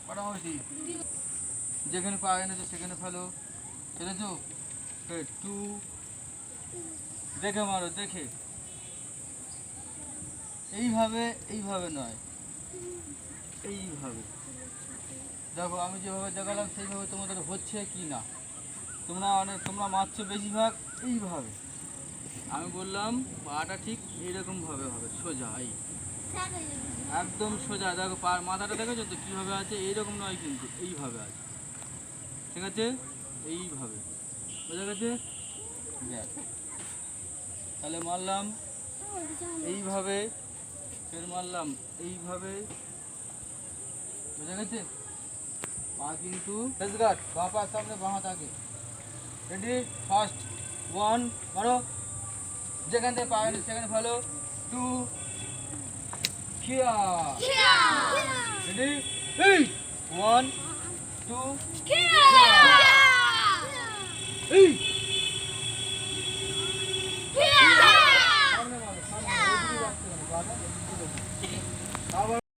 পাটামাটি যেখানে পা এনেছো সেখানে ফেলো, ফেলেছো, টু দেখে মারো, দেখে এইভাবে, এইভাবে নয়, এইভাবে দেখো আমি যেভাবে দেখালাম সেইভাবে তোমাদের হচ্ছে কি না। তোমরা মারছো বেশিরভাগ এইভাবে, আমি বললাম পাটা ঠিক এইরকমভাবে হবে, সোজা, এই একদম সোজা। দেখো পার মাথাটা দেখেছো তো কীভাবে আছে, এইরকম নয় কিন্তু এইভাবে আছে, ঠিক আছে, এইভাবে, বোঝা গেছে? দেখ তাহলে মারলাম এইভাবে, ফের মারলাম এইভাবে, বোঝা গেছে? পা কিন্তু ফেসগার্ড, বাঁ পার সামনে বাঁ হাত আগে, রেডি, ফার্স্ট, ওয়ান, মারো, যেখান থেকে পা এনে সেখানে ফেলো, টু, খিয়া, রেডি, এই, ওয়ান, টু, খিয়া, এই